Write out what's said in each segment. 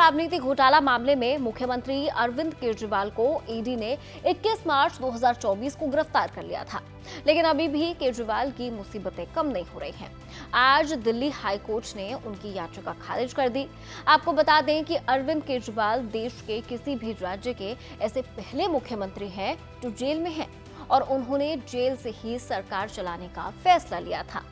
शराब नीति घोटाला मामले में मुख्यमंत्री अरविंद केजरीवाल को ईडी ने 21 मार्च 2024 को गिरफ्तार कर लिया था, लेकिन अभी भी केजरीवाल की मुसीबतें कम नहीं हो रही हैं। आज दिल्ली हाई कोर्ट ने उनकी याचिका खारिज कर दी। आपको बता दें कि अरविंद केजरीवाल देश के किसी भी राज्य के ऐसे पहले मुख्यमंत्री हैं जो जेल में हैं और उन्होंने जेल से ही सरकार चलाने का फैसला लिया था।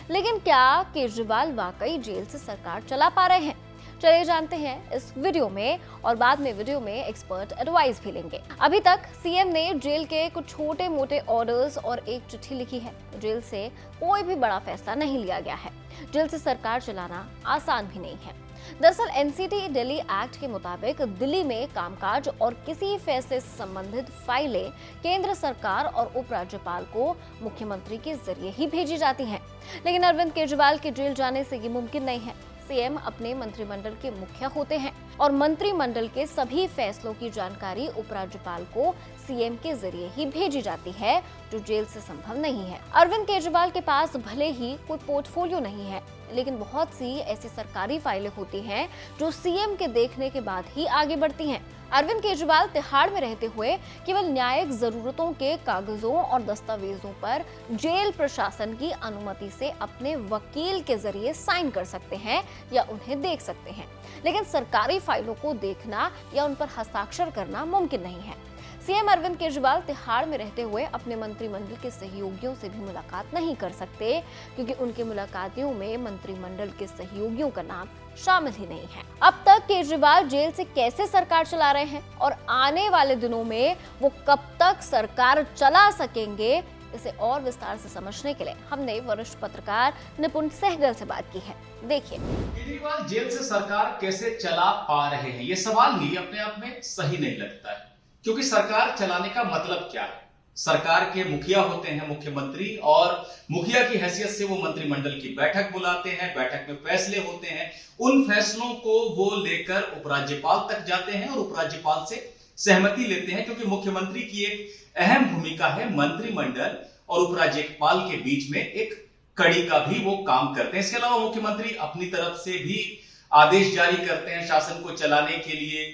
लेकिन क्या केजरीवाल वाकई जेल से सरकार चला पा रहे हैं? चलिए जानते हैं इस वीडियो में, और बाद में वीडियो में एक्सपर्ट एडवाइस भी लेंगे। अभी तक सीएम ने जेल के कुछ छोटे मोटे ऑर्डर्स और एक चिट्ठी लिखी है। जेल से कोई भी बड़ा फैसला नहीं लिया गया है। जेल से सरकार चलाना आसान भी नहीं है। दरअसल एनसीटी दिल्ली एक्ट के मुताबिक दिल्ली में कामकाज और किसी फैसले से संबंधित फाइलें केंद्र सरकार और उपराज्यपाल को मुख्यमंत्री के जरिए ही भेजी जाती हैं। लेकिन अरविंद केजरीवाल के जेल जाने से ये मुमकिन नहीं है। सीएम अपने मंत्रिमंडल के मुखिया होते हैं और मंत्रिमंडल के सभी फैसलों की जानकारी उपराज्यपाल को सीएम के जरिए ही भेजी जाती है, जो जेल से संभव नहीं है। अरविंद केजरीवाल के पास भले ही कोई पोर्टफोलियो नहीं है, लेकिन बहुत सी ऐसी सरकारी फाइलें होती हैं जो सीएम के देखने के बाद ही आगे बढ़ती हैं। अरविंद केजरीवाल तिहाड़ में रहते हुए केवल न्यायिक जरूरतों के कागजों और दस्तावेजों पर जेल प्रशासन की अनुमति से अपने वकील के जरिए साइन कर सकते हैं या उन्हें देख सकते हैं, लेकिन सरकारी फाइलों को देखना या उन पर हस्ताक्षर करना मुमकिन नहीं है। सीएम अरविंद केजरीवाल तिहाड़ में रहते हुए अपने मंत्रिमंडल के सहयोगियों से भी मुलाकात नहीं कर सकते, क्योंकि उनके मुलाकातियों में मंत्रिमंडल के सहयोगियों का नाम शामिल ही नहीं है। अब तक केजरीवाल जेल से कैसे सरकार चला रहे हैं और आने वाले दिनों में वो कब तक सरकार चला सकेंगे, इसे और विस्तार से समझने के लिए हमने वरिष्ठ पत्रकार निपुण सहगल से बात की है। देखिए, केजरीवाल जेल से सरकार कैसे चला पा रहे हैं, ये सवाल ही अपने आप में सही नहीं लगता है, क्योंकि सरकार चलाने का मतलब क्या है? सरकार के मुखिया होते हैं मुख्यमंत्री, और मुखिया की हैसियत से वो मंत्रिमंडल की बैठक बुलाते हैं, बैठक में फैसले होते हैं, उन फैसलों को वो लेकर उपराज्यपाल तक जाते हैं और उपराज्यपाल से सहमति लेते हैं, क्योंकि मुख्यमंत्री की एक अहम भूमिका है मंत्रिमंडल और उपराज्यपाल के बीच में एक कड़ी का भी वो काम करते हैं। इसके अलावा मुख्यमंत्री अपनी तरफ से भी आदेश जारी करते हैं शासन को चलाने के लिए,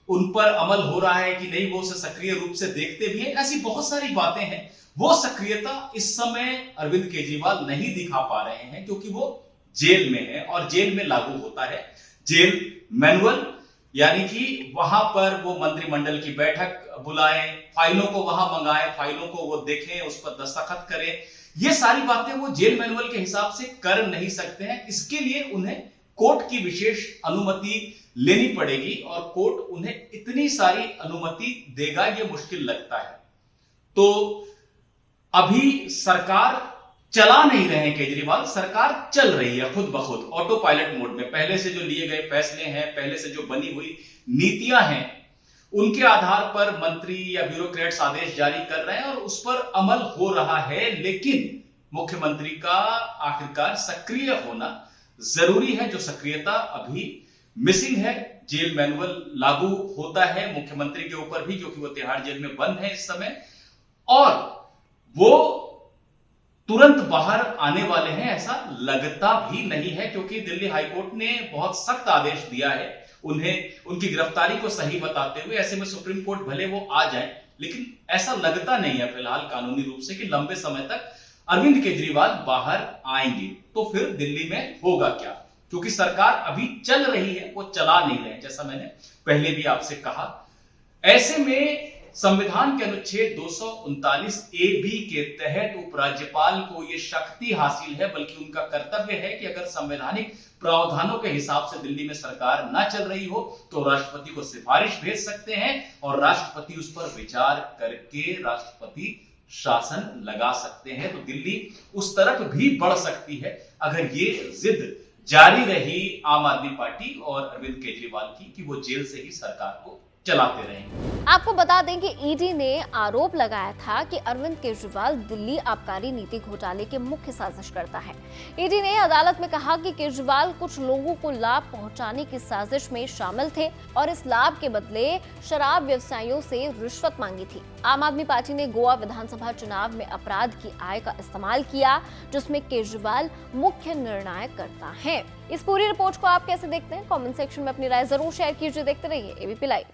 उन पर अमल हो रहा है कि नहीं वो उसे सक्रिय रूप से देखते भी हैं। ऐसी बहुत सारी बातें हैं। वो सक्रियता इस समय अरविंद केजरीवाल नहीं दिखा पा रहे हैं, क्योंकि वो जेल में है और जेल में लागू होता है जेल मैनुअल, यानी कि वहां पर वो मंत्रिमंडल की बैठक बुलाएं, फाइलों को वहां मंगाएं, फाइलों को वो देखें, उस पर दस्तखत करें। ये सारी बातें वो जेल मैनुअल के हिसाब से कर नहीं सकते हैं। इसके लिए उन्हें कोर्ट की विशेष अनुमति लेनी पड़ेगी, और कोर्ट उन्हें इतनी सारी अनुमति देगा ये मुश्किल लगता है। तो अभी सरकार चला नहीं रहे हैं केजरीवाल, सरकार चल रही है खुद ब खुद ऑटो पायलट मोड में। पहले से जो लिए गए फैसले हैं, पहले से जो बनी हुई नीतियां हैं, उनके आधार पर मंत्री या ब्यूरोक्रेट्स आदेश जारी कर रहे हैं और उस पर अमल हो रहा है। लेकिन मुख्यमंत्री का आखिरकार सक्रिय होना जरूरी है, जो सक्रियता अभी मिसिंग है। जेल मैनुअल लागू होता है मुख्यमंत्री के ऊपर भी, क्योंकि वो तिहाड़ जेल में बंद है इस समय, और वो तुरंत बाहर आने वाले हैं ऐसा लगता भी नहीं है, क्योंकि दिल्ली हाईकोर्ट ने बहुत सख्त आदेश दिया है उन्हें उनकी गिरफ्तारी को सही बताते हुए। ऐसे में सुप्रीम कोर्ट भले वो आ जाए, लेकिन ऐसा लगता नहीं है फिलहाल कानूनी रूप से कि लंबे समय तक अरविंद केजरीवाल बाहर आएंगे। तो फिर दिल्ली में होगा क्या? क्योंकि सरकार अभी चल रही है, वो चला नहीं रहे, जैसा मैंने पहले भी आपसे कहा। ऐसे में संविधान के अनुच्छेद 239 ए बी के तहत उपराज्यपाल को यह शक्ति हासिल है, बल्कि उनका कर्तव्य है कि अगर संवैधानिक प्रावधानों के हिसाब से दिल्ली में सरकार ना चल रही हो तो राष्ट्रपति को सिफारिश भेज सकते हैं और राष्ट्रपति उस पर विचार करके राष्ट्रपति शासन लगा सकते हैं। तो दिल्ली उस तरफ भी बढ़ सकती है अगर ये जिद जारी रही आम आदमी पार्टी और अरविंद केजरीवाल की कि वो जेल से ही सरकार को चलाते रहेंगे। आपको बता दें कि ईडी ने आरोप लगाया था कि अरविंद केजरीवाल दिल्ली आबकारी नीति घोटाले के मुख्य साजिशकर्ता है। ईडी ने अदालत में कहा कि केजरीवाल कुछ लोगों को लाभ पहुंचाने की साजिश में शामिल थे और इस लाभ के बदले शराब व्यवसायियों से रिश्वत मांगी थी। आम आदमी पार्टी ने गोवा विधानसभा चुनाव में अपराध की आय का इस्तेमाल किया, जिसमें केजरीवाल मुख्य निर्णायक करता है। इस पूरी रिपोर्ट को आप कैसे देखते हैं? कमेंट सेक्शन में अपनी राय जरूर शेयर कीजिए। देखते रहिए एबीपी लाइव।